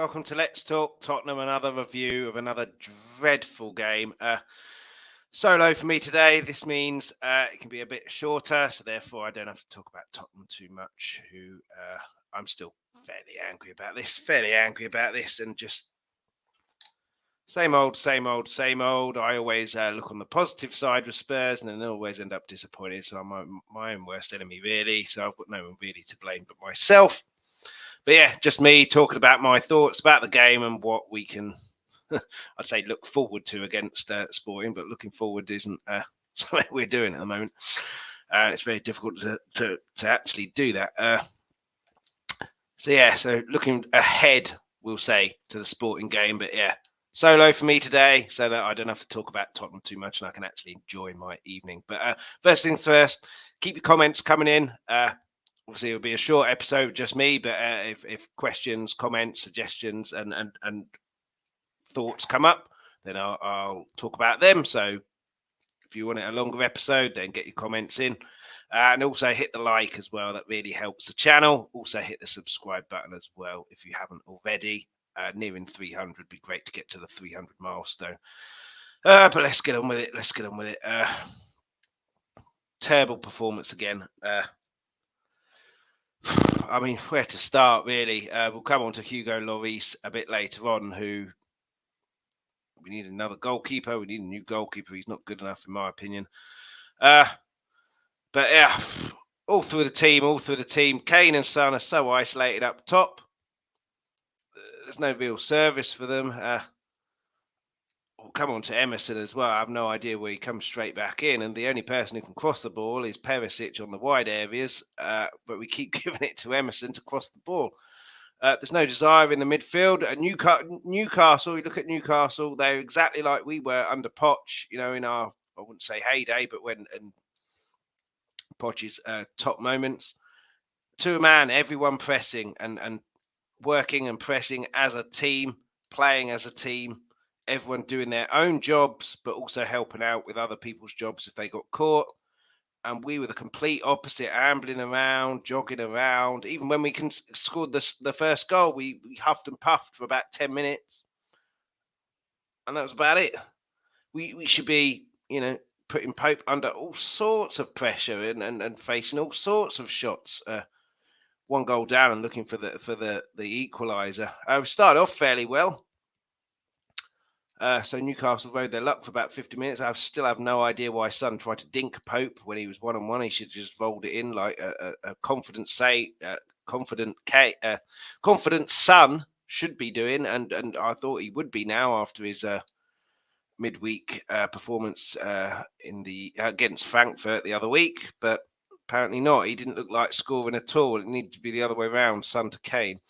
welcome to Let's Talk Tottenham, another review of another dreadful game. Solo for me today. This means it can be a bit shorter, so therefore I don't have to talk about Tottenham too much, who I'm still fairly angry about this, and just same old. I always look on the positive side with Spurs and then always end up disappointed, so I'm my own worst enemy, really, so I've got no one really to blame but myself. But yeah, just me talking about my thoughts about the game and what we can, I'd say, look forward to against Sporting. But looking forward isn't something we're doing at the moment. It's very difficult to actually do that. So looking ahead, we'll say, to the Sporting game. But yeah, solo for me today, so that I don't have to talk about Tottenham too much and I can actually enjoy my evening. But first things first, keep your comments coming in. Obviously, it'll be a short episode, just me. But if questions, comments, suggestions, and thoughts come up, then I'll talk about them. So if you want it a longer episode, then get your comments in, and also hit the like as well. That really helps the channel. Also hit the subscribe button as well if you haven't already. Nearing 300 would be great to get to the 300 milestone. But let's get on with it. Terrible performance again. I mean, where to start, really? We'll come on to Hugo Lloris a bit later on, who we need another goalkeeper. We need a new goalkeeper. He's not good enough, in my opinion. But yeah, all through the team. Kane and Son are so isolated up top. There's no real service for them. We'll come on to Emerson as well. I have no idea where he comes straight back in, and the only person who can cross the ball is Perisic on the wide areas, but we keep giving it to Emerson to cross the ball. There's no desire in the midfield. Newcastle, you look at Newcastle, they're exactly like we were under Poch, in our, I wouldn't say heyday, but when Poch's top moments. To a man, everyone pressing and working and pressing as a team, playing as a team. Everyone doing their own jobs, but also helping out with other people's jobs if they got caught. And we were the complete opposite, ambling around, jogging around. Even when we scored the first goal, we huffed and puffed for about 10 minutes. And that was about it. We should be, putting Pope under all sorts of pressure and facing all sorts of shots. One goal down and looking for the equaliser. We started off fairly well. So Newcastle rode their luck for about 50 minutes. I still have no idea why Son tried to dink Pope when he was 1-on-1. He should have just rolled it in like a confident Son should be doing, and I thought he would be now after his midweek performance against Frankfurt the other week, but apparently not. He didn't look like scoring at all. It needed to be the other way around, Son to Kane.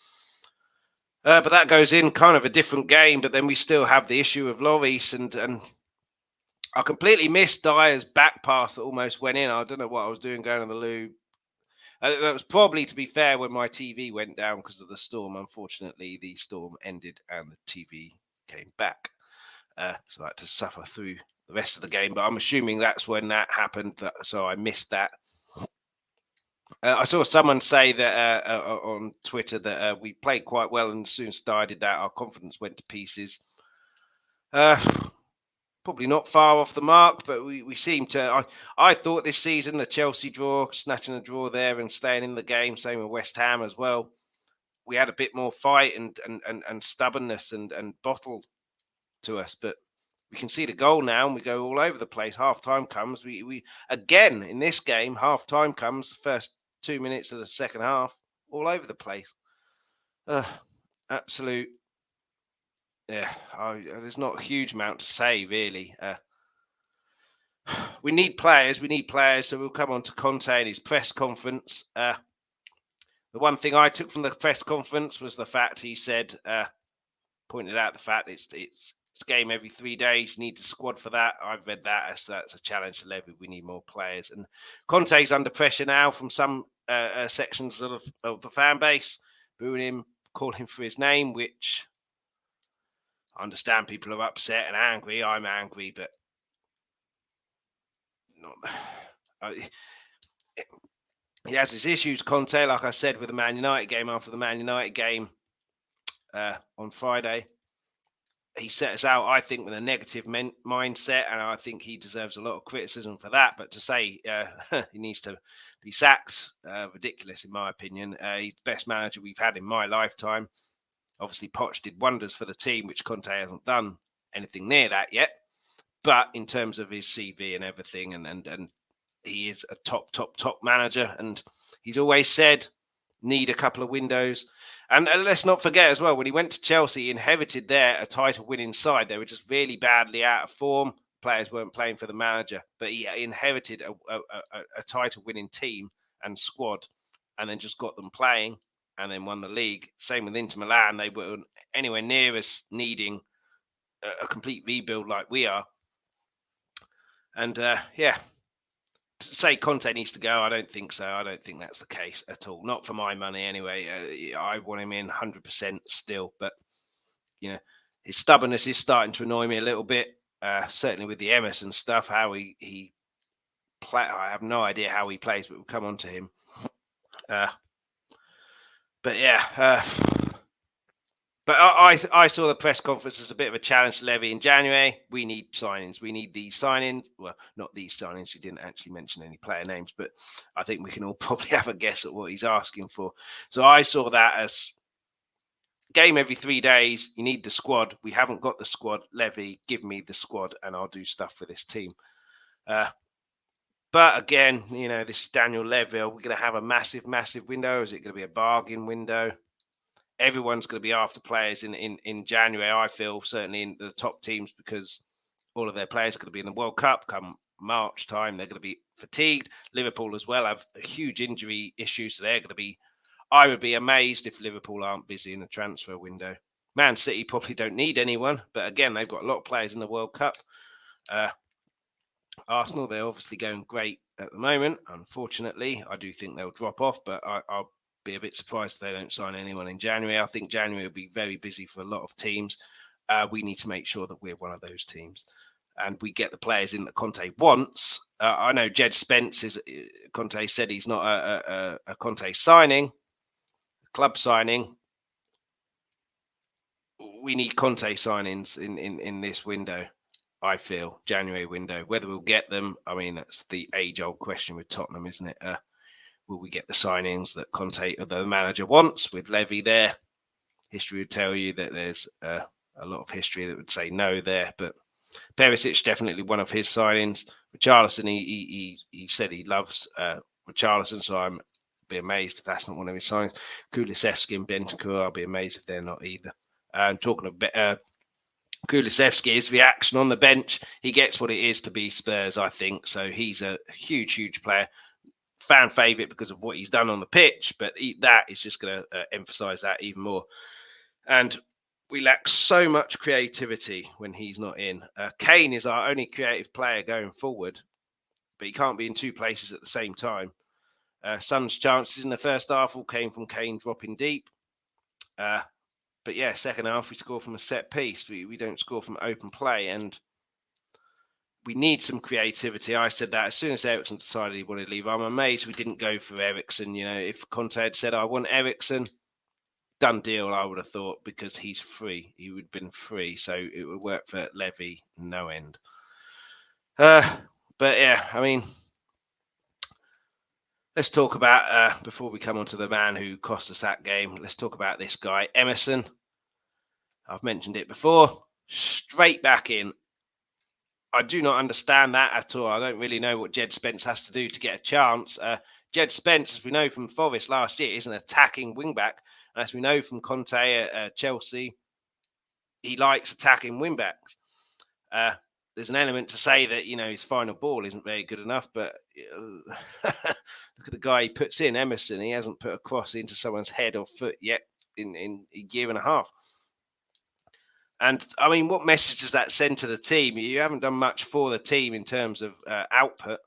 But that goes in kind of a different game, but then we still have the issue of Lloris, and I completely missed Dyer's back pass that almost went in. I don't know what I was doing going to the loo. That was probably, to be fair, when my TV went down because of the storm. Unfortunately, the storm ended and the TV came back. So I had to suffer through the rest of the game, but I'm assuming that's when that happened, so I missed that. I saw someone say that on Twitter that we played quite well, and as soon as I did that, our confidence went to pieces. Probably not far off the mark, but we seem to. I thought this season the Chelsea draw, snatching a draw there and staying in the game, same with West Ham as well. We had a bit more fight and stubbornness and bottle to us, but we can see the goal now, and we go all over the place. Half time comes, we again in this game. Half time comes, the first 2 minutes of the second half, all over the place. Absolute. Yeah, there's not a huge amount to say really. We need players. So we'll come on to Conte and his press conference. The one thing I took from the press conference was the fact he said, pointed out the fact it's game every 3 days. You need the squad for that. I've read that as that's a challenge to Levy. We need more players. And Conte's under pressure now from some sections of the fan base, booing him, calling him for his name, which I understand people are upset and angry. I'm angry, but he has his issues, Conte, like I said, with the Man United game. After the Man United game, on Friday. He set us out, I think, with a negative mindset, and I think he deserves a lot of criticism for that. But to say he needs to be sacked, ridiculous in my opinion. He's the best manager we've had in my lifetime. Obviously, Poch did wonders for the team, which Conte hasn't done anything near that yet. But in terms of his CV and everything, and he is a top manager, and he's always said need a couple of windows. And let's not forget as well, when he went to Chelsea, he inherited there a title-winning side. They were just really badly out of form. Players weren't playing for the manager, but he inherited a title-winning team and squad, and then just got them playing, and then won the league. Same with Inter Milan. They weren't anywhere near us needing a complete rebuild like we are. And to say Conte needs to go, I don't think so. I don't think that's the case at all. Not for my money anyway. I want him in 100% still. But, his stubbornness is starting to annoy me a little bit. Certainly with the Emerson stuff, how he play. I have no idea how he plays, but we'll come on to him. But I saw the press conference as a bit of a challenge to Levy in January. We need signings. We need these signings. Well, not these signings. He didn't actually mention any player names, but I think we can all probably have a guess at what he's asking for. So I saw that as game every 3 days. You need the squad. We haven't got the squad. Levy, give me the squad and I'll do stuff for this team. But again, this is Daniel Levy. Are we going to have a massive window? Is it going to be a bargain window? Everyone's going to be after players in January, I feel, certainly in the top teams, because all of their players are going to be in the World Cup come March time. They're going to be fatigued. Liverpool as well have a huge injury issue, so they're going to be... I would be amazed if Liverpool aren't busy in the transfer window. Man City probably don't need anyone, but again, they've got a lot of players in the World Cup. Arsenal, they're obviously going great at the moment. Unfortunately, I do think they'll drop off, but I'll be a bit surprised if they don't sign anyone in January. I think January will be very busy for a lot of teams. We need to make sure that we're one of those teams and we get the players in that Conte wants. I know Jed Spence Conte said he's not a Conte signing, club signing. We need Conte signings in this window, I feel, January window. Whether we'll get them, I mean, that's the age-old question with Tottenham, isn't it? Will we get the signings that Conte, the manager, wants with Levy there? History would tell you that there's a lot of history that would say no there. But Perisic definitely one of his signings. Richarlison, he said he loves Richarlison, so I'm be amazed if that's not one of his signings. Kulusevski and Bentancur, I'll be amazed if they're not either. Talking of Kulusevski, his reaction on the bench, he gets what it is to be Spurs, I think. So he's a huge player. Fan favourite because of what he's done on the pitch, but that is just going to emphasise that even more. And we lack so much creativity when he's not in. Kane is our only creative player going forward, but he can't be in two places at the same time. Son's chances in the first half all came from Kane dropping deep. But yeah, second half we score from a set piece. We don't score from open play, and we need some creativity. I said that as soon as Eriksen decided he wanted to leave. I'm amazed we didn't go for Eriksen. If Conte had said, I want Eriksen, done deal, I would have thought, because he's free. He would have been free. So it would work for Levy, no end. But yeah, I mean, let's talk about, before we come on to the man who cost us that game, let's talk about this guy, Emerson. I've mentioned it before. Straight back in. I do not understand that at all. I don't really know what Jed Spence has to do to get a chance. Jed Spence, as we know from Forest last year, is an attacking wing-back. As we know from Conte at Chelsea, he likes attacking wing-backs. There's an element to say that, his final ball isn't very good enough, but look at the guy he puts in, Emerson. He hasn't put a cross into someone's head or foot yet in a year and a half. And, I mean, what message does that send to the team? You haven't done much for the team in terms of output.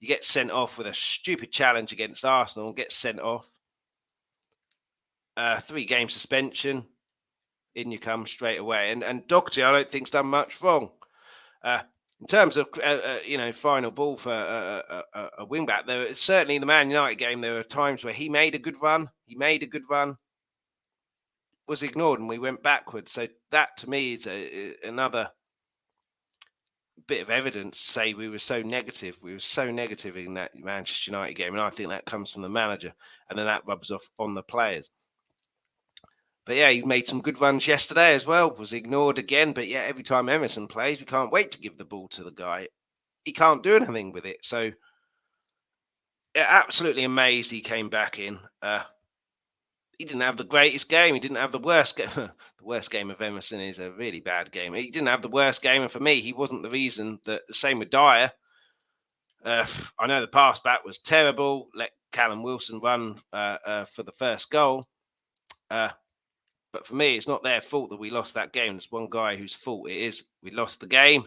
You get sent off with a stupid challenge against Arsenal, get sent off. 3-game suspension. In you come straight away. And Doherty, I don't think, has done much wrong. In terms of, final ball for a wing-back, certainly in the Man United game, there were times where he made a good run. was ignored and we went backwards. So that to me is another bit of evidence to say we were so negative. We were so negative in that Manchester United game, and I think that comes from the manager, and then that rubs off on the players. But yeah, he made some good runs yesterday as well. Was ignored again, but yeah, every time Emerson plays, we can't wait to give the ball to the guy. He can't do anything with it. So yeah, absolutely amazed he came back in. He didn't have the greatest game. He didn't have the worst game. The worst game of Emerson is a really bad game. He didn't have the worst game, and for me, he wasn't the reason. The same with Dyer. I know the pass back was terrible. Let Callum Wilson run for the first goal. But for me, it's not their fault that we lost that game. There's one guy whose fault it is. We lost the game.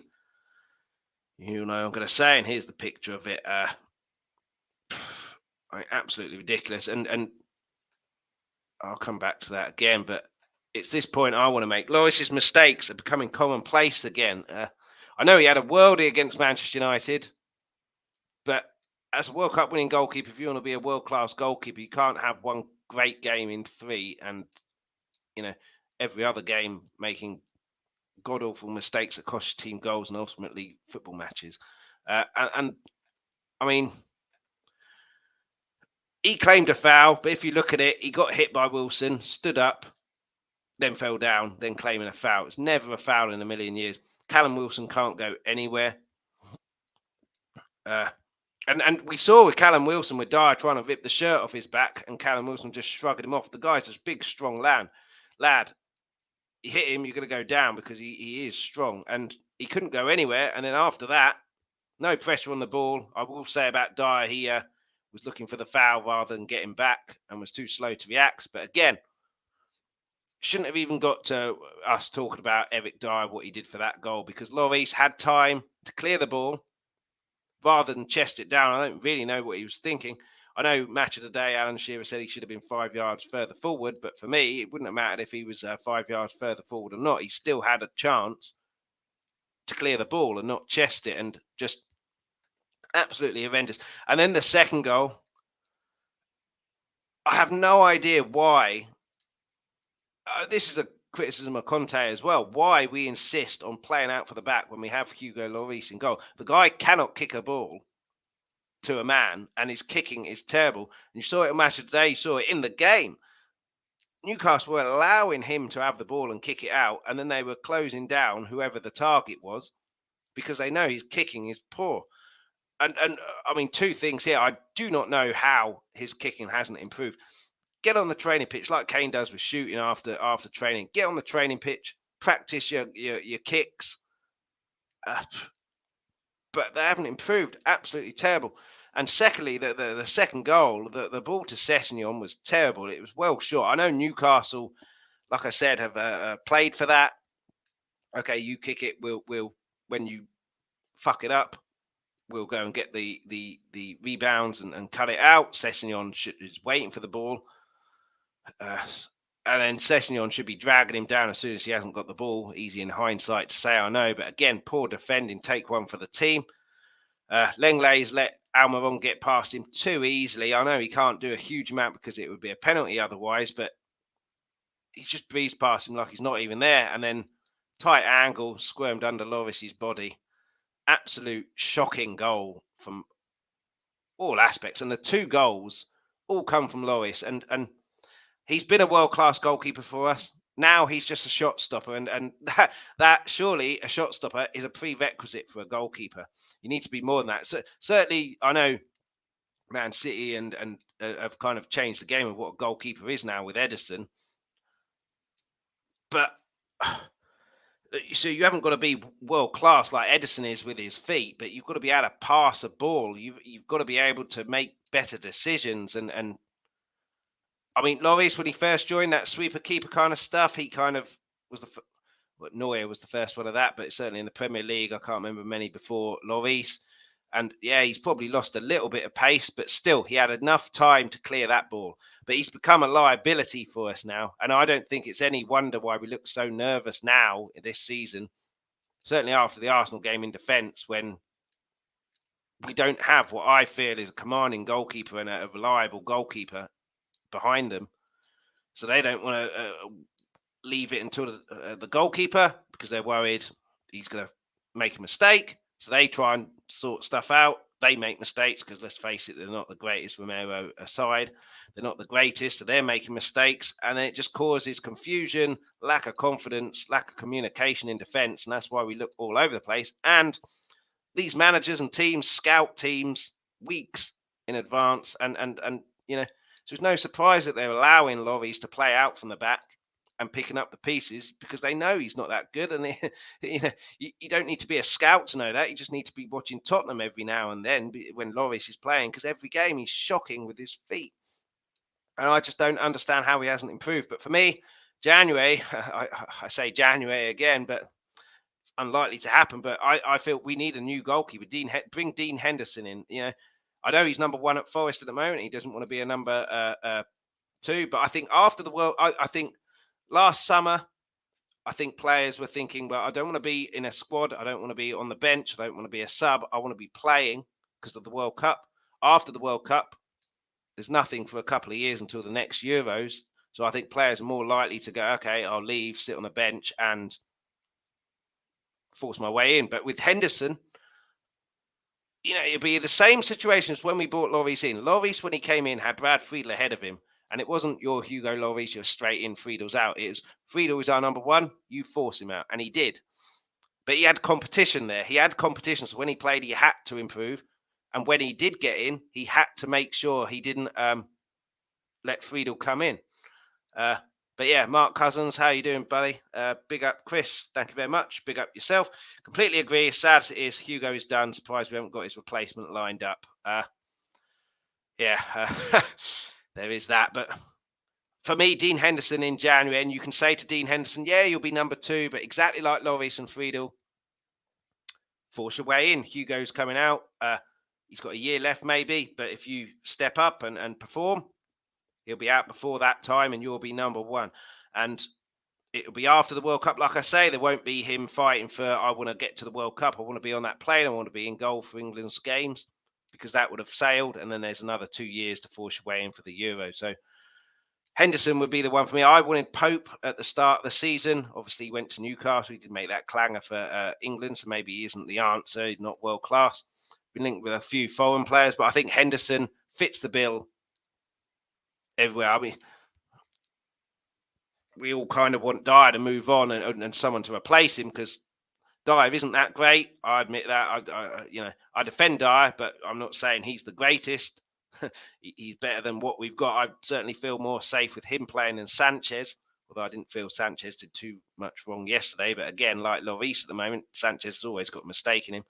You know what I'm going to say, and here's the picture of it. Absolutely ridiculous. And I'll come back to that again, but it's this point I want to make. Lloris's mistakes are becoming commonplace again. I know he had a worldie against Manchester United, but as a World Cup winning goalkeeper, if you want to be a world-class goalkeeper, you can't have one great game in three and, every other game making god-awful mistakes that cost your team goals and ultimately football matches. And I mean, he claimed a foul, but if you look at it, he got hit by Wilson, stood up, then fell down, then claiming a foul. It's never a foul in a million years. Callum Wilson can't go anywhere. And we saw with Callum Wilson, with Dyer trying to rip the shirt off his back, and Callum Wilson just shrugging him off. The guy's this big, strong lad. You hit him, you're going to go down because he is strong. And he couldn't go anywhere. And then after that, no pressure on the ball. I will say about Dyer, he was looking for the foul rather than getting back and was too slow to react. But again, shouldn't have even got to us talking about Eric Dyer, what he did for that goal, because Lloris had time to clear the ball rather than chest it down. I don't really know what he was thinking. I know match of the day, Alan Shearer said he should have been 5 yards further forward, but for me, it wouldn't have mattered if he was 5 yards further forward or not. He still had a chance to clear the ball and not chest it, and just absolutely horrendous. And then the second goal, I have no idea why. This is a criticism of Conte as well. Why we insist on playing out for the back when we have Hugo Lloris in goal. The guy cannot kick a ball to a man, and his kicking is terrible. And you saw it in match of the day, you saw it in the game. Newcastle were allowing him to have the ball and kick it out, and then they were closing down whoever the target was because they know his kicking is poor. And I mean, two things here. I do not know how his kicking hasn't improved. Get on the training pitch like Kane does with shooting after training. Get on the training pitch, practice your kicks. But they haven't improved. Absolutely terrible. And secondly, the second goal, the ball to Sessegnon was terrible. It was well short. I know Newcastle, like I said, have played for that. Okay, you kick it. We'll when you fuck it up, we'll go and get the rebounds and cut it out. Sessegnon is waiting for the ball. And then Sessegnon should be dragging him down as soon as he hasn't got the ball. Easy in hindsight to say, I know. But again, poor defending. Take one for the team. Lenglet's let Almiron get past him too easily. I know he can't do a huge amount because it would be a penalty otherwise, but he just breezed past him like he's not even there. And then tight angle, squirmed under Lloris's body. Absolute shocking goal from all aspects. And the two goals all come from Lloris. And he's been a world-class goalkeeper for us. Now he's just a shot stopper. And that surely a shot stopper is a prerequisite for a goalkeeper. You need to be more than that. So certainly, I know Man City and have kind of changed the game of what a goalkeeper is now with Ederson. But so you haven't got to be world-class like Ederson is with his feet, but you've got to be able to pass a ball. You've got to be able to make better decisions. And I mean, Lloris, when he first joined that sweeper keeper kind of stuff, he kind of was Neuer was the first one of that, but certainly in the Premier League, I can't remember many before Lloris. And yeah, he's probably lost a little bit of pace, but still, he had enough time to clear that ball. But he's become a liability for us now. And I don't think it's any wonder why we look so nervous now this season, certainly after the Arsenal game in defence, when we don't have what I feel is a commanding goalkeeper and a reliable goalkeeper behind them. So they don't want to leave it until the goalkeeper, because they're worried he's going to make a mistake. So they try and sort stuff out. They make mistakes because, let's face it, they're not the greatest, Romero aside. They're not the greatest, so they're making mistakes. And then it just causes confusion, lack of confidence, lack of communication in defence. And that's why we look all over the place. And these managers and teams scout teams weeks in advance. And so it's no surprise that they're allowing Lloris to play out from the back and picking up the pieces, because they know he's not that good. And you don't need to be a scout to know that. You just need to be watching Tottenham every now and then when Lloris is playing, because every game he's shocking with his feet. And I just don't understand how he hasn't improved. But for me, January, I say January again, but it's unlikely to happen. But I feel we need a new goalkeeper. Bring Dean Henderson in. I know he's number 1 at Forest at the moment. He doesn't want to be a number 2. But I think after the World, I think last summer, I think players were thinking, well, I don't want to be in a squad. I don't want to be on the bench. I don't want to be a sub. I want to be playing because of the World Cup. After the World Cup, there's nothing for a couple of years until the next Euros. So I think players are more likely to go, okay, I'll leave, sit on the bench and force my way in. But with Henderson, it'd be the same situation as when we brought Lloris in. Lloris, when he came in, had Brad Friedel ahead of him. And it wasn't your Hugo Lloris, you're straight in, Friedel's out. It was Friedel was our number 1, you force him out. And he did. But he had competition there. He had competition. So when he played, he had to improve. And when he did get in, he had to make sure he didn't let Friedel come in. But yeah, Mark Cousins, how you doing, buddy? Big up, Chris. Thank you very much. Big up yourself. Completely agree. As sad as it is, Hugo is done. Surprised we haven't got his replacement lined up. There is that. But for me, Dean Henderson in January, and you can say to Dean Henderson, yeah, you'll be number 2, but exactly like Lloris and Friedel, force your way in. Hugo's coming out. He's got a year left maybe, but if you step up and perform, he'll be out before that time and you'll be number 1. And it'll be after the World Cup. Like I say, there won't be him fighting for, I want to get to the World Cup. I want to be on that plane. I want to be in goal for England's games, because that would have sailed. And then there's another 2 years to force your way in for the Euro. So Henderson would be the one for me. I wanted Pope at the start of the season. Obviously, he went to Newcastle. He did make that clanger for England. So maybe he isn't the answer. He's not world class. Been linked with a few foreign players, but I think Henderson fits the bill everywhere. I mean, we all kind of want Dyer to move on and someone to replace him, because Dyer isn't that great. I admit that. I defend Dyer, but I'm not saying he's the greatest. He's better than what we've got. I certainly feel more safe with him playing than Sanchez, although I didn't feel Sanchez did too much wrong yesterday. But again, like Lloris at the moment, Sanchez has always got a mistake in him.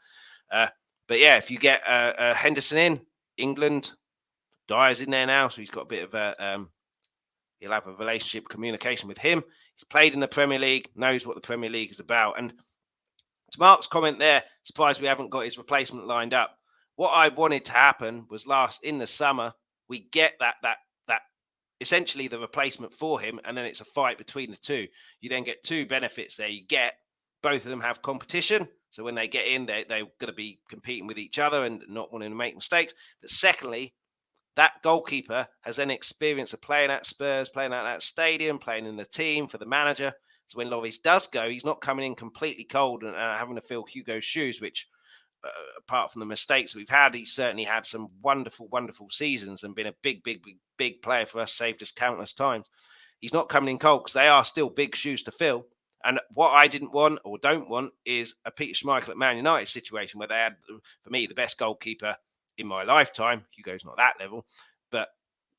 But yeah, if you get Henderson in, England, Dyer's in there now, so he's got a bit of he'll have a relationship communication with him. He's played in the Premier League, knows what the Premier League is about. And to Mark's comment there, surprised we haven't got his replacement lined up. What I wanted to happen was in the summer, we get that essentially the replacement for him, and then it's a fight between the two. You then get 2 benefits there. You get both of them have competition. So when they get in, they're going to be competing with each other and not wanting to make mistakes. But secondly, that goalkeeper has then experience of playing at Spurs, playing at that stadium, playing in the team for the manager. So when Lloris does go, he's not coming in completely cold and having to fill Hugo's shoes, which apart from the mistakes we've had, he's certainly had some wonderful, wonderful seasons and been a big player for us, saved us countless times. He's not coming in cold because they are still big shoes to fill. And what I didn't want or don't want is a Peter Schmeichel at Man United situation where they had, for me, the best goalkeeper in my lifetime. Hugo's not that level, but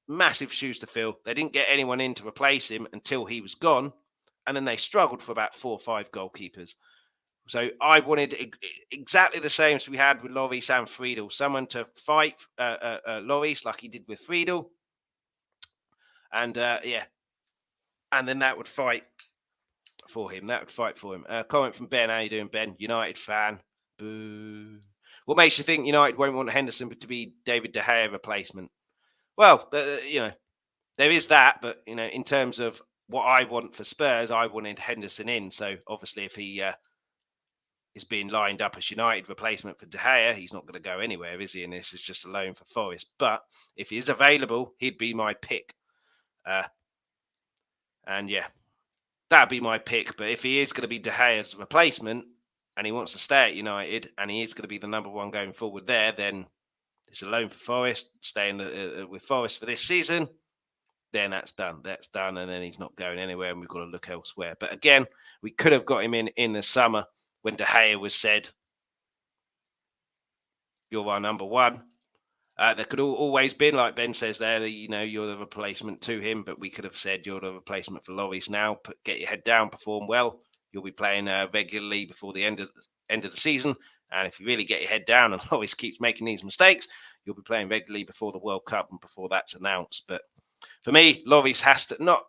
massive shoes to fill. They didn't get anyone in to replace him until he was gone. And then they struggled for about 4 or 5 goalkeepers. So I wanted exactly the same as we had with Lloris and Friedel. Someone to fight Lloris like he did with Friedel. And and then that would fight for him. Comment from Ben. How you doing, Ben? United fan. Boo. What makes you think United won't want Henderson to be David De Gea replacement? Well, there is that. But, in terms of what I want for Spurs, I wanted Henderson in. So obviously if he is being lined up as United replacement for De Gea, he's not going to go anywhere, is he? And this is just a loan for Forest. But if he's available, he'd be my pick. And yeah, that'd be my pick. But if he is going to be De Gea's replacement and he wants to stay at United and he is going to be the number one going forward there, then it's a loan for Forest, staying with Forest for this season. Then that's done. That's done, and then he's not going anywhere, and we've got to look elsewhere. But again, we could have got him in the summer when De Gea was said, "You're our number one." There could always been, like Ben says there, you're the replacement to him, but we could have said you're the replacement for Lloris now. Get your head down, perform well. You'll be playing regularly before the end of the season, and if you really get your head down and Lloris keeps making these mistakes, you'll be playing regularly before the World Cup and before that's announced. But for me, Lloris has to not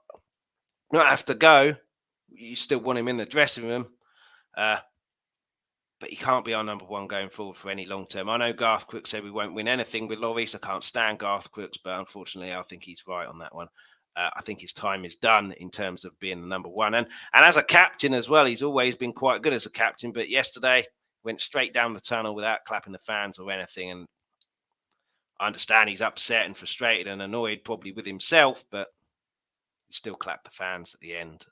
have to go. You still want him in the dressing room, but he can't be our number one going forward for any long term. I know Garth Crooks said we won't win anything with Lloris. I can't stand Garth Crooks, but unfortunately, I think he's right on that one. I think his time is done in terms of being the number one. And as a captain as well, he's always been quite good as a captain, but yesterday went straight down the tunnel without clapping the fans or anything. And I understand he's upset and frustrated and annoyed probably with himself, but he still clapped the fans at the end.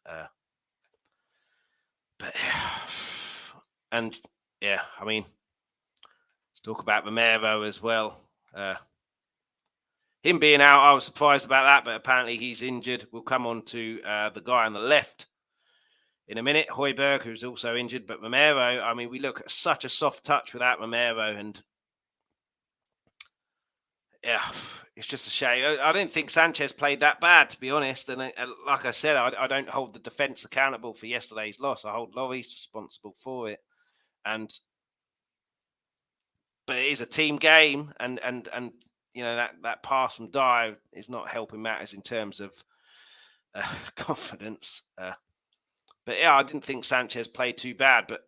I mean, let's talk about Romero as well. Him being out, I was surprised about that, but apparently he's injured. We'll come on to the guy on the left in a minute, Hojberg, who's also injured. But Romero, I mean, we look at such a soft touch without Romero, and yeah, it's just a shame. I didn't think Sanchez played that bad, to be honest. And like I said, I don't hold the defence accountable for yesterday's loss. I hold Lloris responsible for it. But it is a team game, and that pass from Dyer is not helping matters in terms of confidence. But yeah, I didn't think Sanchez played too bad. But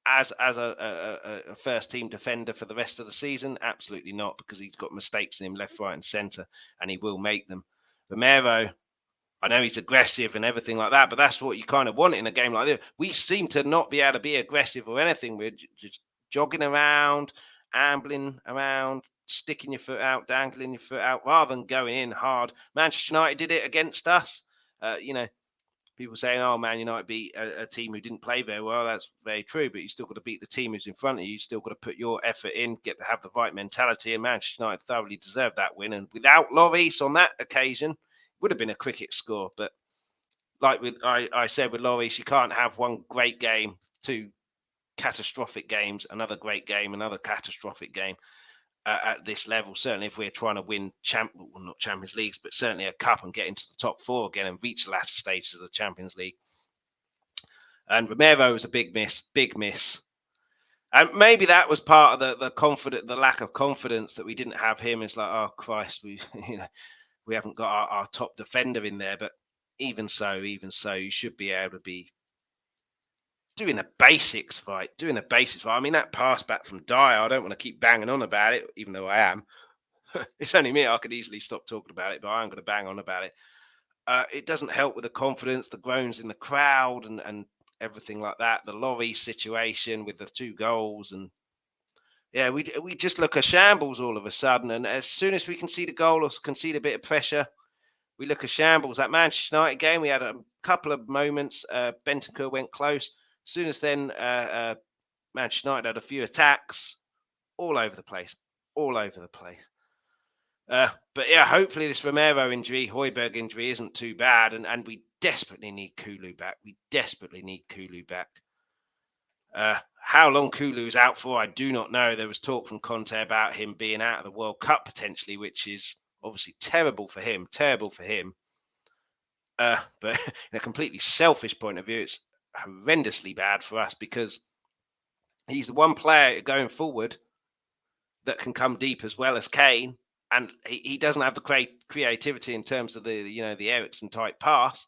as a first team defender for the rest of the season, absolutely not, because he's got mistakes in him left, right, and centre, and he will make them. Romero, I know he's aggressive and everything like that, but that's what you kind of want in a game like this. We seem to not be able to be aggressive or anything. We're just jogging around, ambling around, sticking your foot out, dangling your foot out, rather than going in hard. Manchester United did it against us. People saying, "Oh, Man United beat a team who didn't play very well." That's very true, but you still got to beat the team who's in front of you. You still got to put your effort in, get to have the right mentality, and Manchester United thoroughly deserved that win. And without Lloris on that occasion, would have been a cricket score. But like I said with Lloris, you can't have one great game, two catastrophic games, another great game, another catastrophic game at this level. Certainly if we're trying to win not Champions Leagues, but certainly a cup and get into the top four again and reach the latter stages of the Champions League. And Romero was a big miss. And maybe that was part of the lack of confidence that we didn't have him. It's like, oh Christ, we haven't got our top defender in there. But even so, you should be able to be doing the basics right. I mean, that pass back from Dyer, I don't want to keep banging on about it, even though I am. It's only me. I could easily stop talking about it, but I'm going to bang on about it. It doesn't help with the confidence, the groans in the crowd and everything like that. The Lloris situation with the 2 goals. And yeah, we just look a shambles all of a sudden. And as soon as we can see the goal or concede a bit of pressure, we look a shambles. That Manchester United game, we had a couple of moments. Bentancur went close. As soon as then Manchester United had a few attacks all over the place. But yeah, hopefully this Romero injury, Hojberg injury isn't too bad. And we desperately need Kulu back. How long Kulu is out for, I do not know. There was talk from Conte about him being out of the World Cup potentially, which is obviously terrible for him. But in a completely selfish point of view, it's horrendously bad for us because he's the one player going forward that can come deep as well as Kane, and he doesn't have the creativity in terms of the Eriksen type pass,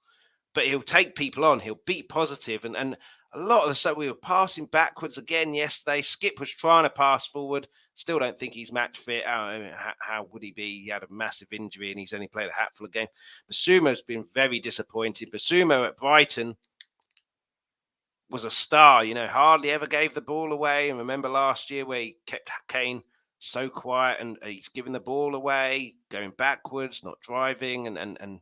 but he'll take people on, he'll be positive, and a lot of the stuff we were passing backwards again yesterday. Skip was trying to pass forward. Still don't think he's match fit. How would he be? He had a massive injury and he's only played a hatful of games. Basuma's been very disappointing. Basuma at Brighton was a star, hardly ever gave the ball away. And remember last year where he kept Kane so quiet and he's giving the ball away, going backwards, not driving. And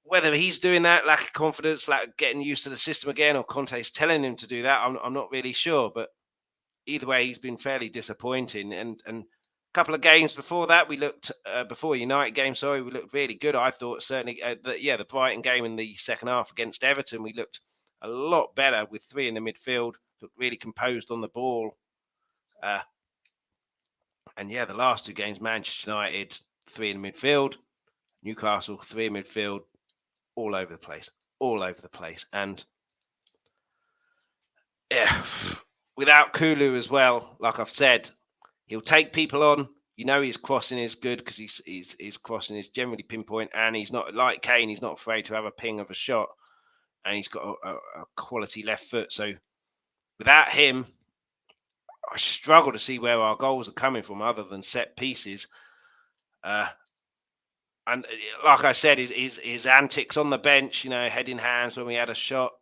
whether he's doing that, lack of confidence, lack of getting used to the system again, or Conte's telling him to do that, I'm not really sure. But either way, he's been fairly disappointing. And a couple of games before that, we looked before United game. Sorry, we looked really good. I thought certainly, the Brighton game in the second half against Everton, we looked a lot better with three in the midfield. Looked really composed on the ball. And the last two games, Manchester United, three in the midfield, Newcastle, three in midfield, all over the place. And without Kulu as well, like I've said, he'll take people on. His crossing is good because his crossing is generally pinpoint, and he's not like Kane. He's not afraid to have a ping of a shot, and he's got a quality left foot. So without him, I struggle to see where our goals are coming from other than set pieces. And like I said, his antics on the bench, head in hands when we had a shot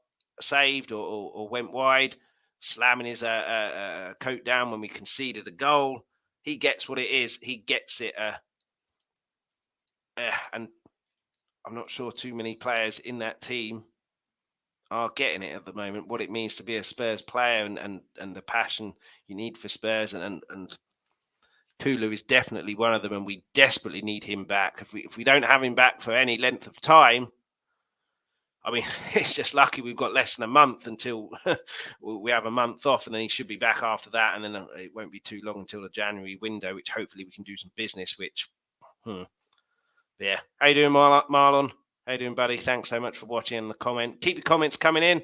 saved or went wide, slamming his coat down when we conceded a goal. He gets what it is. He gets it. And I'm not sure too many players in that team are getting it at the moment, what it means to be a Spurs player and the passion you need for Spurs. And Kulu is definitely one of them, and we desperately need him back. If we don't have him back for any length of time, I mean, it's just lucky we've got less than a month until we have a month off, and then he should be back after that, and then it won't be too long until the January window, which hopefully we can do some business. Yeah. How you doing, Marlon? How you doing, buddy? Thanks so much for watching and the comment. Keep your comments coming in.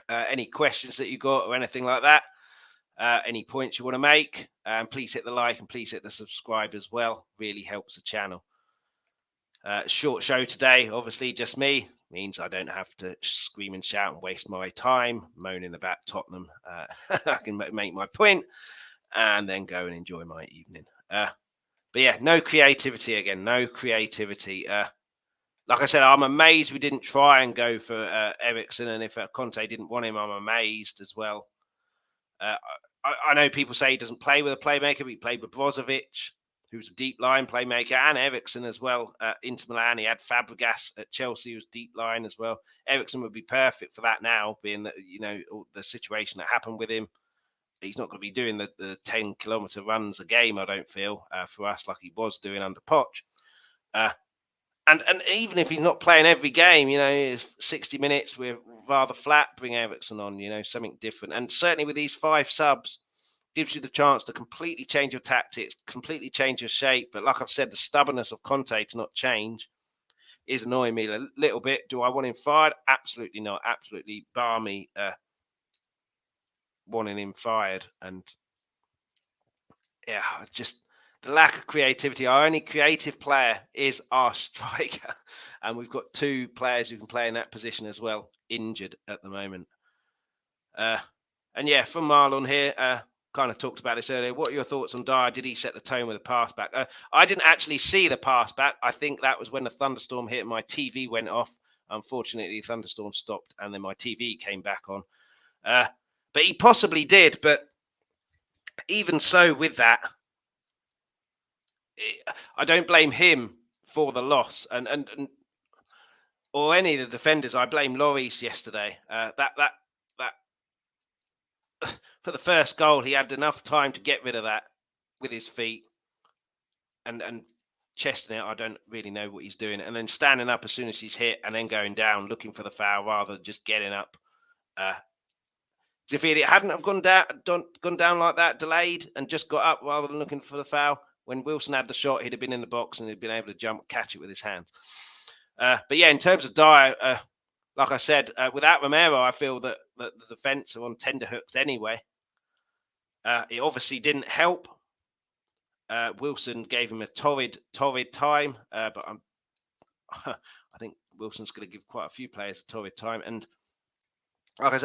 Any questions that you got or anything like that? Any points you want to make, please hit the like and please hit the subscribe as well. Really helps the channel. Short show today, obviously just me. Means I don't have to scream and shout and waste my time moaning about Tottenham. I can make my point and then go and enjoy my evening. But yeah, no creativity again. No creativity. Like I said, I'm amazed we didn't try and go for Eriksen, and if Conte didn't want him, I'm amazed as well. I know people say he doesn't play with a playmaker, but he played with Brozovic, who's a deep line playmaker, and Eriksen as well. Inter Milan, he had Fabregas at Chelsea, who's deep line as well. Eriksen would be perfect for that now, being that, the situation that happened with him. He's not going to be doing the 10-kilometre runs a game, I don't feel, for us, like he was doing under Poch. And even if he's not playing every game, 60 minutes, we're rather flat, bring Eriksen on, something different. And certainly with these 5 subs, gives you the chance to completely change your tactics, completely change your shape. But like I've said, the stubbornness of Conte to not change is annoying me a little bit. Do I want him fired? Absolutely not. Absolutely bar me wanting him fired. And just the lack of creativity. Our only creative player is our striker. And we've got 2 players who can play in that position as well, injured at the moment. And from Marlon here, kind of talked about this earlier. What are your thoughts on Dyer? Did he set the tone with a pass back? I didn't actually see the pass back. I think that was when the thunderstorm hit and my TV went off. Unfortunately, the thunderstorm stopped and then my TV came back on. But he possibly did. But even so, with that, I don't blame him for the loss, and or any of the defenders. I blame Lloris yesterday. That for the first goal, he had enough time to get rid of that with his feet and chesting it. I don't really know what he's doing, and then standing up as soon as he's hit, and then going down looking for the foul rather than just getting up. If it hadn't have gone down like that, delayed, and just got up rather than looking for the foul, when Wilson had the shot, he'd have been in the box and he'd been able to jump, catch it with his hands. But in terms of Dyer, like I said, without Romero, I feel that the defence are on tenterhooks anyway. It obviously didn't help. Wilson gave him a torrid time, but I think Wilson's going to give quite a few players a torrid time. And like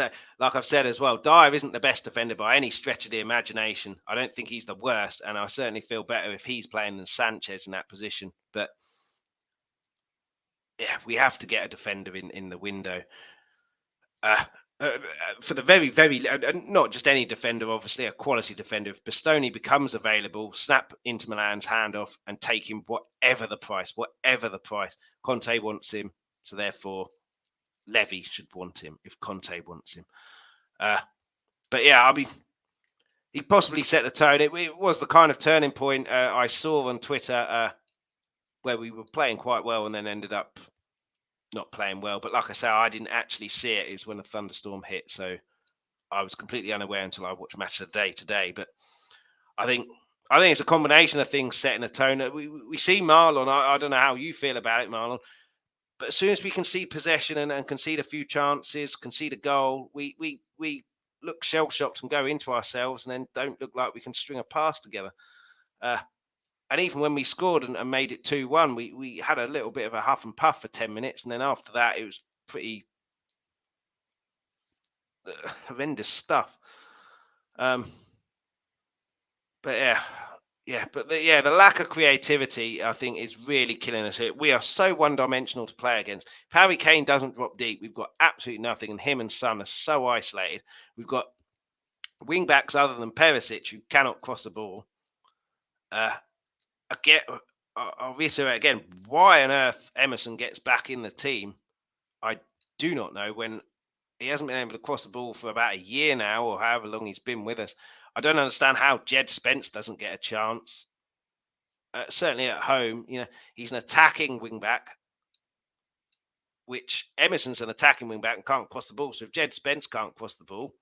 I've said as well, Dyer isn't the best defender by any stretch of the imagination. I don't think he's the worst, and I certainly feel better if he's playing than Sanchez in that position. But we have to get a defender in the window. for the very, very, not just any defender, obviously a quality defender. If Bastoni becomes available, snap into Milan's handoff and take him whatever the price. Conte wants him, so therefore Levy should want him if Conte wants him. But yeah, I mean, he possibly set the tone. It was the kind of turning point I saw on Twitter where we were playing quite well and then ended up not playing well. But like I say, I didn't actually see it. It was when a thunderstorm hit, so I was completely unaware until I watched Match of the Day today. But I think it's a combination of things setting a tone. We see Marlon. I don't know how you feel about it, Marlon. But as soon as we concede possession and concede a few chances, concede a goal, we look shell-shocked and go into ourselves and then don't look like we can string a pass together. And even when we scored and made it 2-1, we had a little bit of a huff and puff for 10 minutes. And then after that, it was pretty horrendous stuff. But the lack of creativity, I think, is really killing us here. We are so one-dimensional to play against. If Harry Kane doesn't drop deep, we've got absolutely nothing, and him and Son are so isolated. We've got wing-backs other than Perisic who cannot cross the ball. I'll reiterate again, why on earth Emerson gets back in the team, I do not know, when he hasn't been able to cross the ball for about a year now, or however long he's been with us. I don't understand how Jed Spence doesn't get a chance. Certainly at home, he's an attacking wing-back, which Emerson's an attacking wing-back and can't cross the ball. So if Jed Spence can't cross the ball,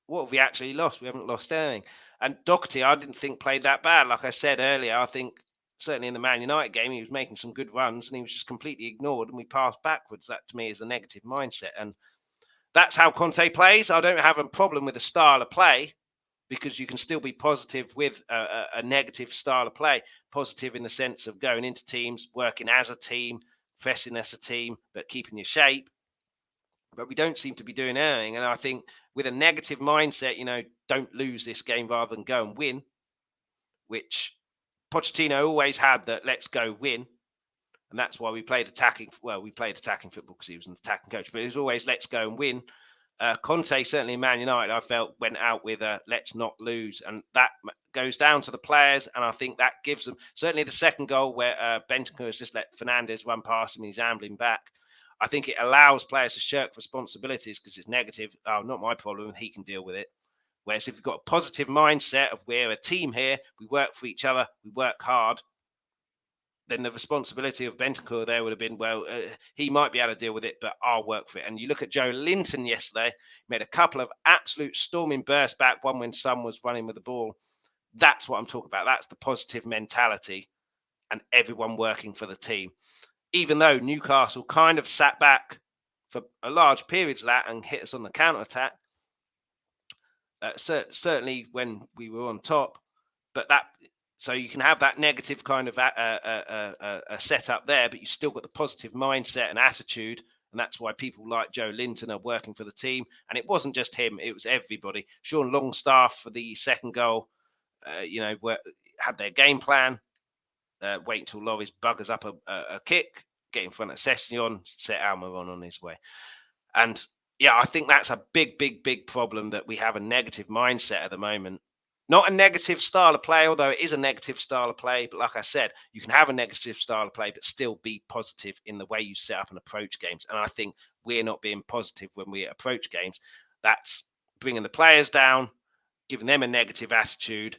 what have we actually lost? We haven't lost anything. And Doherty, I didn't think played that bad. Like I said earlier, I think certainly in the Man United game, he was making some good runs and he was just completely ignored and we passed backwards. That to me is a negative mindset. And that's how Conte plays. I don't have a problem with the style of play because you can still be positive with a negative style of play. Positive in the sense of going into teams, working as a team, pressing as a team, but keeping your shape. But we don't seem to be doing anything. And I think with a negative mindset, don't lose this game rather than go and win, which Pochettino always had, that let's go win. And that's why we played attacking. Well, we played attacking football because he was an attacking coach, but it was always let's go and win. Conte, certainly in Man United, I felt went out with a let's not lose. And that goes down to the players. And I think that gives them, certainly the second goal where Bentancur has just let Fernandes run past him and he's ambling back. I think it allows players to shirk responsibilities because it's negative. Oh, not my problem. He can deal with it. Whereas if you've got a positive mindset of we're a team here, we work for each other, we work hard, then the responsibility of Bentancur there would have been, he might be able to deal with it, but I'll work for it. And you look at Joe Linton yesterday, made a couple of absolute storming bursts back, one when Son was running with the ball. That's what I'm talking about. That's the positive mentality and everyone working for the team. Even though Newcastle kind of sat back for a large periods of that and hit us on the counter-attack, certainly when we were on top, so you can have that negative kind of a setup there, but you've still got the positive mindset and attitude, and that's why people like Joe Linton are working for the team. And it wasn't just him; it was everybody. Sean Longstaff for the second goal, had their game plan. Wait until Lloris buggers up a kick, get in front of Sessegnon, set Almiron on his way. And yeah, I think that's a big, big, big problem, that we have a negative mindset at the moment. Not a negative style of play, although it is a negative style of play. But like I said, you can have a negative style of play, but still be positive in the way you set up and approach games. And I think we're not being positive when we approach games. That's bringing the players down, giving them a negative attitude.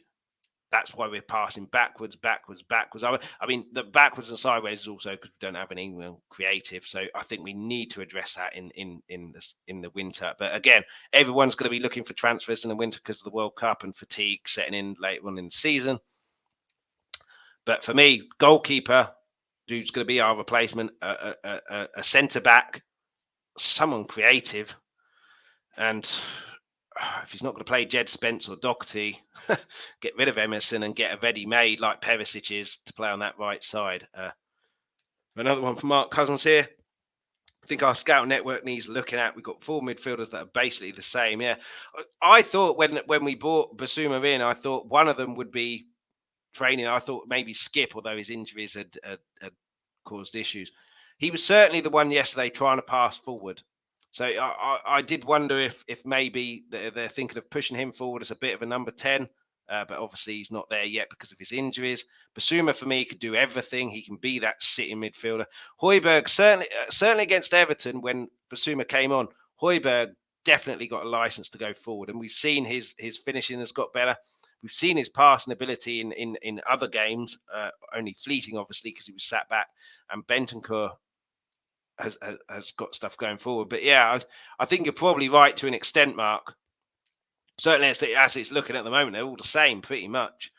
That's why we're passing backwards. I mean, the backwards and sideways is also because we don't have any creative. So I think we need to address that in the winter. But again, everyone's going to be looking for transfers in the winter because of the World Cup and fatigue setting in later on in the season. But for me, goalkeeper, who's going to be our replacement, a centre back, someone creative, and if he's not going to play Jed Spence or Doherty, get rid of Emerson and get a ready-made like Perisic is to play on that right side. Another one from Mark Cousins here. I think our scout network needs looking at. We've got 4 midfielders that are basically the same. Yeah, I thought when we brought Basuma in, I thought one of them would be training. I thought maybe Skip, although his injuries had caused issues. He was certainly the one yesterday trying to pass forward. So I did wonder if maybe they're thinking of pushing him forward as a bit of a number 10. But obviously he's not there yet because of his injuries. Basuma, for me, could do everything. He can be that sitting midfielder. Hojberg, certainly against Everton, when Basuma came on, Hojberg definitely got a license to go forward. And we've seen his finishing has got better. We've seen his passing ability in other games, only fleeting, obviously, because he was sat back. And Bentancur has got stuff going forward. But yeah, I think you're probably right to an extent, Mark. Certainly, as it's looking at the moment, they're all the same pretty much.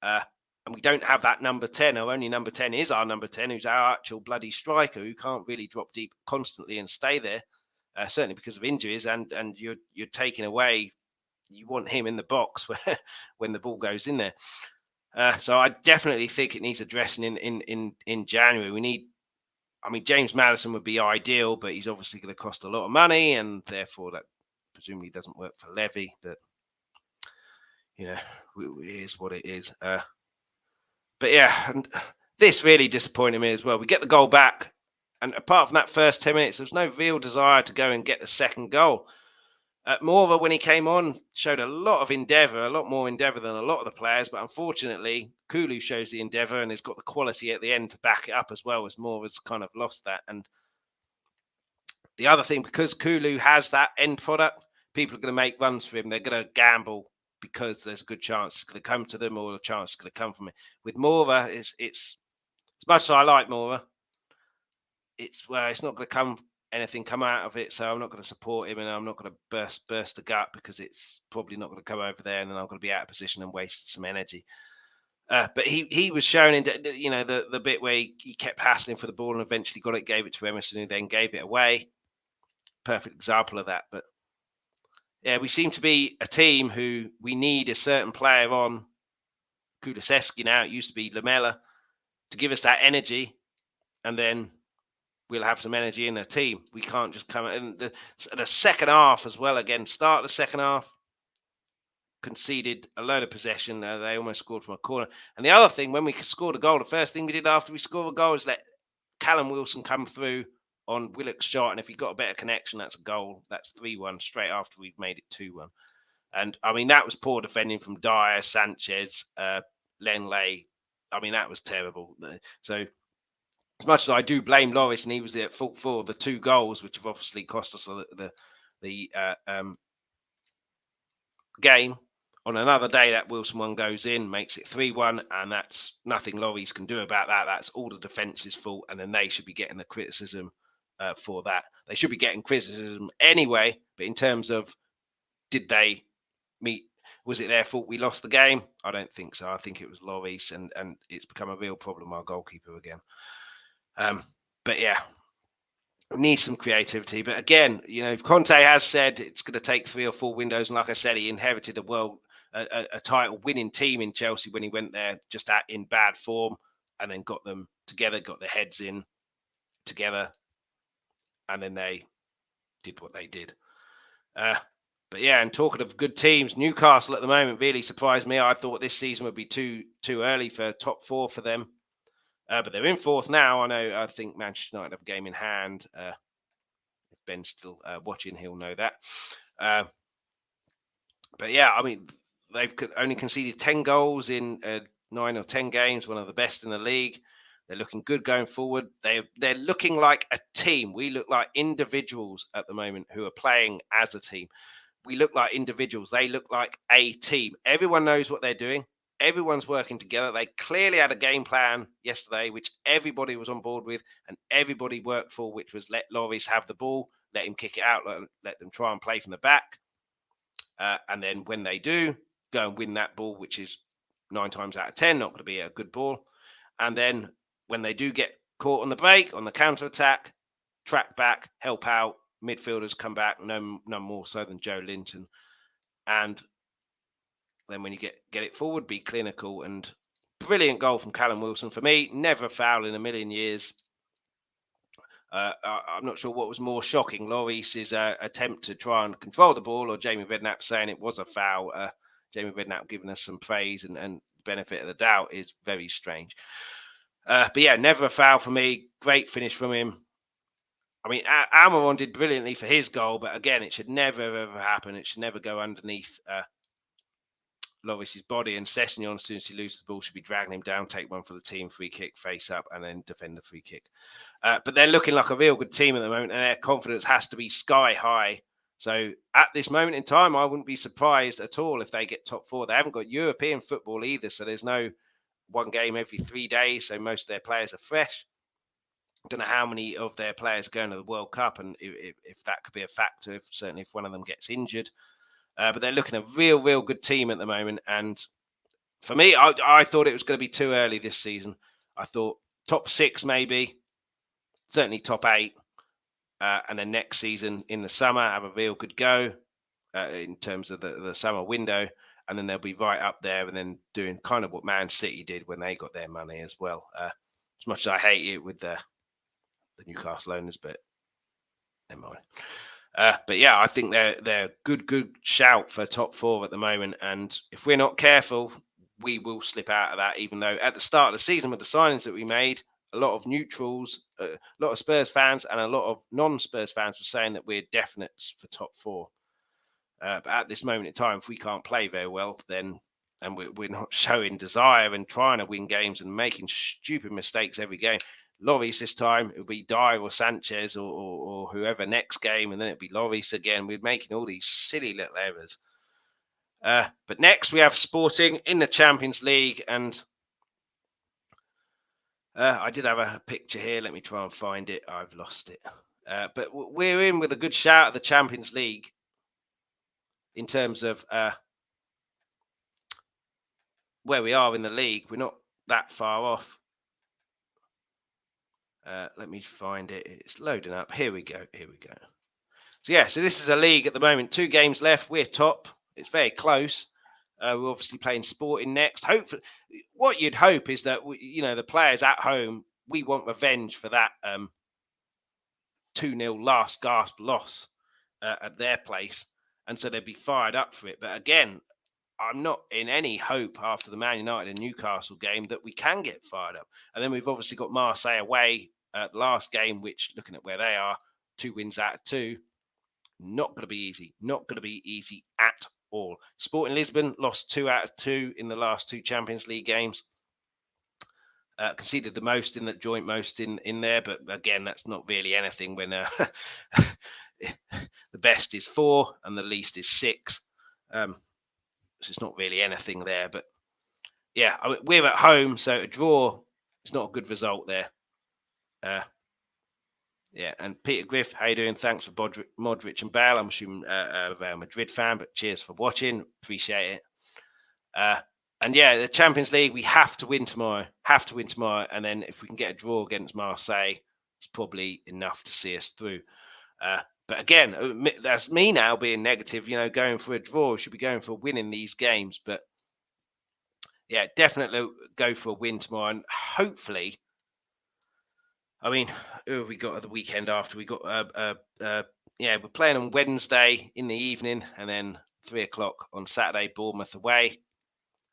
And we don't have that number 10. Our only number 10 is our number 10, who's our actual bloody striker, who can't really drop deep constantly and stay there, certainly because of injuries. And you're taking away, you want him in the box when the ball goes in there. So I definitely think it needs addressing in January. James Maddison would be ideal, but he's obviously going to cost a lot of money, and therefore that presumably doesn't work for Levy. But it is what it is. But yeah, and this really disappointed me as well. We get the goal back, and apart from that first 10 minutes, there's no real desire to go and get the second goal. Morva, when he came on, showed a lot of endeavour, a lot more endeavour than a lot of the players. But unfortunately, Kulu shows the endeavour and has got the quality at the end to back it up as well, as Morva's kind of lost that. And the other thing, because Kulu has that end product, people are going to make runs for him. They're going to gamble because there's a good chance it's going to come to them or a chance it's going to come from it. With Morva, it's as much as I like Morva, it's not going to come out of it, so I'm not going to support him, and I'm not going to burst the gut because it's probably not going to come over there, and then I'm going to be out of position and waste some energy. But he was shown in the bit where he kept hassling for the ball and eventually got it, gave it to Emerson, who then gave it away. Perfect example of that. But yeah, we seem to be a team who we need a certain player on. Kulusevski now, it used to be Lamela, to give us that energy, and then we'll have some energy in the team. We can't just come in the second half as well. Again, start the second half, conceded a load of possession. They almost scored from a corner. And the other thing, when we scored a goal, the first thing we did after we scored a goal is let Callum Wilson come through on Willock's shot. And if he got a better connection, that's a goal. That's 3-1 straight after we've made it 2-1. And that was poor defending from Dyer, Sanchez, Lenley. That was terrible. So, as much as I do blame Lloris, and he was at fault for the 2 goals, which have obviously cost us the game, on another day that Wilson one goes in, makes it 3-1, and that's nothing Lloris can do about that. That's all the defence's fault, and then they should be getting the criticism for that. They should be getting criticism anyway, but in terms of did they meet, was it their fault we lost the game? I don't think so. I think it was Lloris, and it's become a real problem, our goalkeeper again. But yeah, we need some creativity. But again, Conte has said it's going to take 3 or 4 windows. And like I said, he inherited a title winning team in Chelsea when he went there just in bad form, and then got them together, got their heads in together, and then they did what they did. But yeah, and talking of good teams, Newcastle at the moment really surprised me. I thought this season would be too early for top 4 for them. But they're in 4th now. I think Manchester United have a game in hand. If Ben's still watching, he'll know that. But yeah, they've only conceded 10 goals in 9 or 10 games, one of the best in the league. They're looking good going forward. They're looking like a team. We look like individuals at the moment who are playing as a team. We look like individuals. They look like a team. Everyone knows what they're doing. Everyone's working together. They clearly had a game plan yesterday, which everybody was on board with and everybody worked for, which was let Lloris have the ball, let him kick it out, let them try and play from the back. And then when they do, go and win that ball, which is 9 times out of 10, not going to be a good ball. And then when they do get caught on the break, on the counter-attack, track back, help out, midfielders come back, no more so than Joe Linton. And then when you get it forward, be clinical. And brilliant goal from Callum Wilson. For me, never a foul in a million years. I'm not sure what was more shocking, Lloris's attempt to try and control the ball, or Jamie Redknapp saying it was a foul. Jamie Redknapp giving us some praise and benefit of the doubt is very strange. But yeah, never a foul for me. Great finish from him. I mean, Almiron did brilliantly for his goal, but again, it should never ever happen. It should never go underneath Lloris's body, and Sessegnon, as soon as he loses the ball, should be dragging him down, take one for the team, free kick, face up, and then defend the free kick. But they're looking like a real good team at the moment, and their confidence has to be sky high. So at this moment in time, I wouldn't be surprised at all if they get top four. They haven't got European football either, so there's no one game every 3 days, so most of their players are fresh. I don't know how many of their players are going to the World Cup, and if that could be a factor, certainly if one of them gets injured. But they're looking at a real good team at the moment. And for me, I thought it was going to be too early this season. I thought top 6 maybe, certainly top 8. And then next season in the summer, have a real good go in terms of the summer window. And then they'll be right up there and then doing kind of what Man City did when they got their money as well. As much as I hate it with the Newcastle owners, but never mind. But yeah, I think they're good shout for top 4 at the moment. And if we're not careful, we will slip out of that, even though at the start of the season with the signings that we made, a lot of neutrals, a lot of Spurs fans and a lot of non-Spurs fans were saying that we're definite for top 4. But at this moment in time, if we can't play very well, then and we're not showing desire and trying to win games and making stupid mistakes every game. Lloris this time, it'll be Dyer or Sanchez or whoever next game, and then it'll be Lloris again. We're making all these silly little errors. But next we have Sporting in the Champions League, and I did have a picture here. Let me try and find it. I've lost it. But we're in with a good shout at the Champions League in terms of where we are in the league. We're not that far off. Let me find it. It's loading up. Here we go. So yeah, so this is a league at the moment. 2 games left. We're top. It's very close. We're obviously playing Sporting next. Hopefully, what you'd hope is that the players at home, we want revenge for that 2-0 last gasp loss at their place, and so they'd be fired up for it. But again, I'm not in any hope after the Man United and Newcastle game that we can get fired up. And then we've obviously got Marseille away at the last game, which, looking at where they are, 2 wins out of 2, not going to be easy. Not going to be easy at all. Sporting Lisbon lost 2 out of 2 in the last 2 Champions League games. Conceded the most in that joint most in there, but again, that's not really anything when the best is 4 and the least is 6. So it's not really anything there, but yeah, we're at home, so a draw is not a good result there. Yeah, and Peter Griff, how you doing? Thanks for Modric and Bale. I'm assuming a Real Madrid fan, but cheers for watching. Appreciate it. And yeah, the Champions League, we have to win tomorrow. And then if we can get a draw against Marseille, it's probably enough to see us through. But again, that's me now being negative, going for a draw. Should be going for a win in these games. But yeah, definitely go for a win tomorrow. And hopefully, I mean, who have we got at the weekend after? We got, we're playing on Wednesday in the evening and then 3:00 on Saturday, Bournemouth away.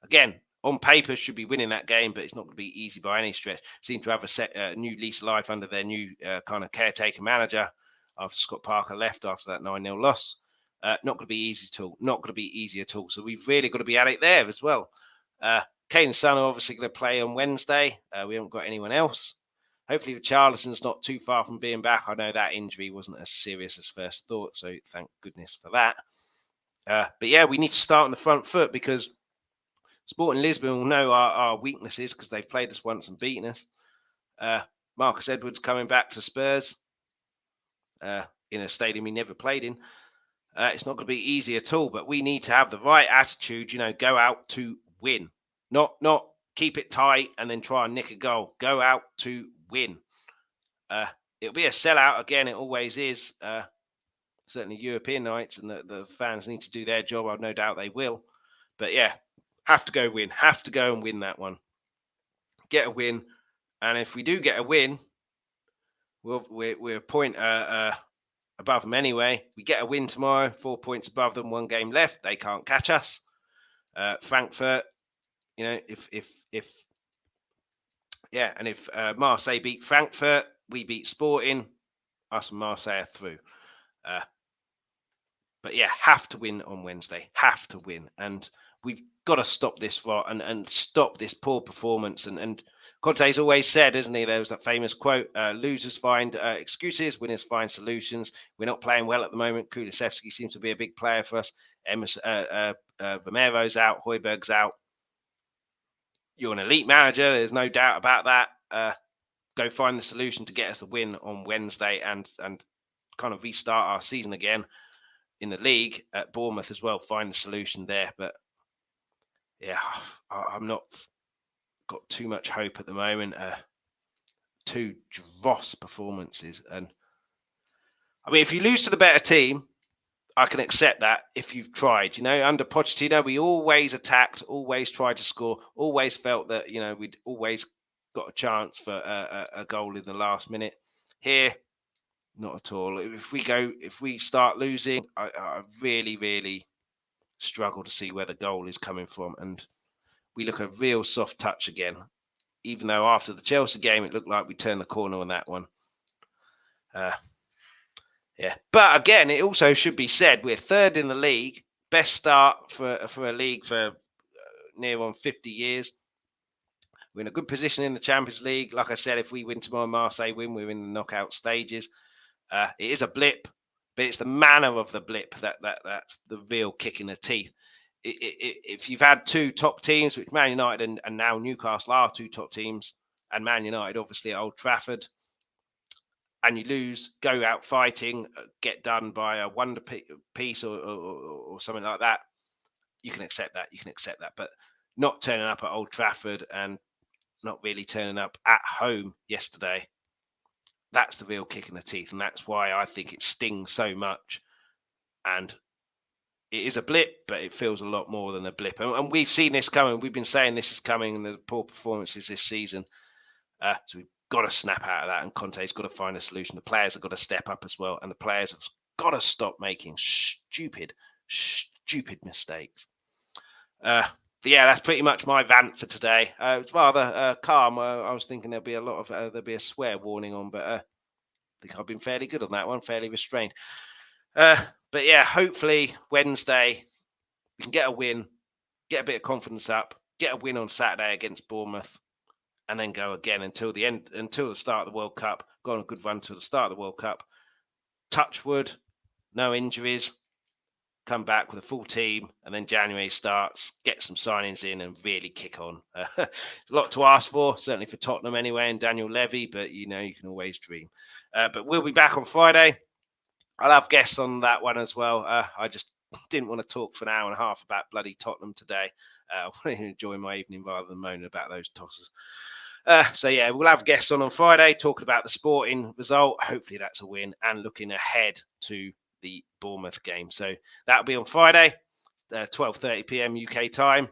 Again, on paper, should be winning that game, but it's not going to be easy by any stretch. Seem to have a new lease of life under their new kind of caretaker manager after Scott Parker left after that 9-0 loss. Not going to be easy at all. So we've really got to be at it there as well. Kane and Son are obviously going to play on Wednesday. We haven't got anyone else. Hopefully, Richarlison's not too far from being back. I know that injury wasn't as serious as first thought, so thank goodness for that. But yeah, we need to start on the front foot because Sporting Lisbon will know our weaknesses because they've played us once and beaten us. Marcus Edwards coming back to Spurs in a stadium he never played in. It's not going to be easy at all, but we need to have the right attitude, go out to win. Not keep it tight and then try and nick a goal. Go out to win. It'll be a sellout again. It always is. Certainly European nights, and the fans need to do their job. I've no doubt they will. But yeah, have to go win. Have to go and win that one. Get a win. And if we do get a win, we're a point above them anyway. We get a win tomorrow, 4 points above them, 1 game left. They can't catch us. Frankfurt, if Marseille beat Frankfurt, we beat Sporting, us and Marseille are through. But yeah, have to win on Wednesday. Have to win. And we've got to stop this and stop this poor performance. And Conte's always said, isn't he? There was that famous quote, losers find excuses, winners find solutions. We're not playing well at the moment. Kulusevski seems to be a big player for us. Romero's out. Hojberg's out. You're an elite manager. There's no doubt about that. Go find the solution to get us a win on Wednesday and kind of restart our season again in the league at Bournemouth as well. Find the solution there. But yeah, I'm not got too much hope at the moment. 2 dross performances. And I mean, if you lose to the better team, I can accept that if you've tried. Under Pochettino, we always attacked, always tried to score, always felt that, we'd always got a chance for a goal in the last minute. Here, not at all. If we start losing, I really, really struggle to see where the goal is coming from. And we look a real soft touch again, even though after the Chelsea game, it looked like we turned the corner on that one. Yeah, but again, it also should be said we're third in the league, best start for a league for near on 50 years. We're in a good position in the Champions League. Like I said, if we win tomorrow, Marseille win, we're in the knockout stages. It is a blip, but it's the manner of the blip that's the real kick in the teeth. If you've had 2 top teams, which Man United and now Newcastle are 2 top teams, and Man United obviously at Old Trafford, and you lose, go out fighting, get done by a wonder piece or something like that, you can accept that. But not turning up at Old Trafford and not really turning up at home yesterday, that's the real kick in the teeth. And that's why I think it stings so much. And it is a blip, but it feels a lot more than a blip. And we've seen this coming. We've been saying this is coming in the poor performances this season. So we've got to snap out of that, and Conte's got to find a solution. The players have got to step up as well, and the players have got to stop making stupid mistakes. But yeah, that's pretty much my rant for today. It was rather calm. I was thinking there'd be a swear warning on, but I think I've been fairly good on that one, fairly restrained. But yeah, hopefully Wednesday we can get a win, get a bit of confidence up, get a win on Saturday against Bournemouth, and then go again until the start of the World Cup. Go on a good run till the start of the World Cup. Touch wood, no injuries. Come back with a full team, and then January starts. Get some signings in and really kick on. It's a lot to ask for, certainly for Tottenham anyway, and Daniel Levy. But you can always dream. But we'll be back on Friday. I'll have guests on that one as well. I just didn't want to talk for an hour and a half about bloody Tottenham today. I want to enjoy my evening rather than moaning about those tosses. So yeah, we'll have guests on Friday talking about the sporting result. Hopefully that's a win, and looking ahead to the Bournemouth game. So that'll be on Friday, 12:30 p.m. UK time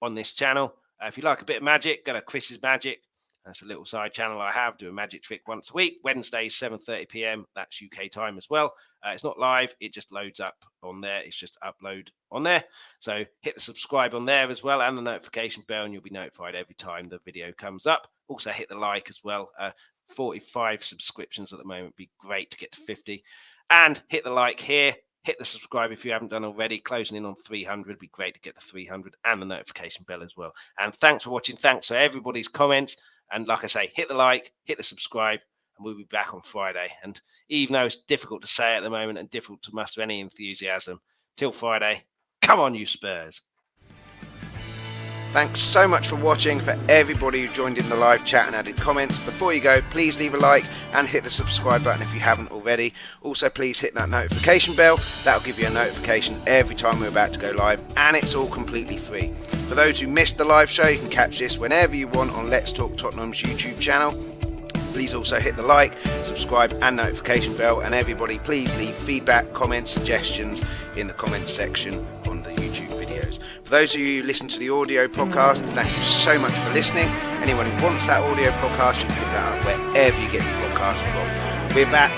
on this channel. If you like a bit of magic, go to Chris's Magic. That's a little side channel I have. Do a magic trick once a week. Wednesdays, 7:30 p.m. That's UK time as well. It's not live. It just loads up on there. It's just upload on there. So hit the subscribe on there as well, and the notification bell, and you'll be notified every time the video comes up. Also hit the like as well. 45 subscriptions at the moment. Be great to get to 50. And hit the like here. Hit the subscribe if you haven't done already. Closing in on 300. Be great to get to 300, and the notification bell as well. And thanks for watching. Thanks for everybody's comments. And like I say, hit the like, hit the subscribe, and we'll be back on Friday. And even though it's difficult to say at the moment and difficult to muster any enthusiasm, till Friday, come on, you Spurs. Thanks so much for watching. For everybody who joined in the live chat and added comments, before you go, please leave a like and hit the subscribe button if you haven't already. Also, please hit that notification bell. That'll give you a notification every time we're about to go live, and it's all completely free. For those who missed the live show, you can catch this whenever you want on Let's Talk Tottenham's YouTube channel. Please also hit the like, subscribe and notification bell, and everybody please leave feedback, comments, suggestions in the comments section on the YouTube videos. For those of you who listen to the audio podcast, thank you so much for listening. Anyone who wants that audio podcast, you can pick that up wherever you get your podcast from. We're back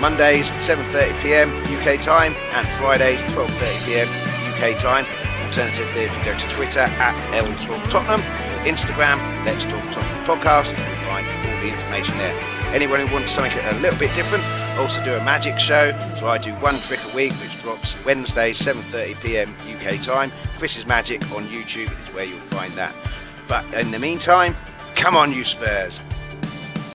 Mondays 7:30 p.m. UK time, and Fridays 12:30 p.m. UK time. Alternatively, if you go to Twitter at @LTalkTottenham, Instagram, Let's Talk Tottenham Podcast, you'll find all the information there. Anyone who wants something a little bit different, Also do a magic show. So I do one trick a week, which drops Wednesday, 7:30 p.m. UK time. Chris's Magic on YouTube is where you'll find that. But in the meantime, come on, you Spurs.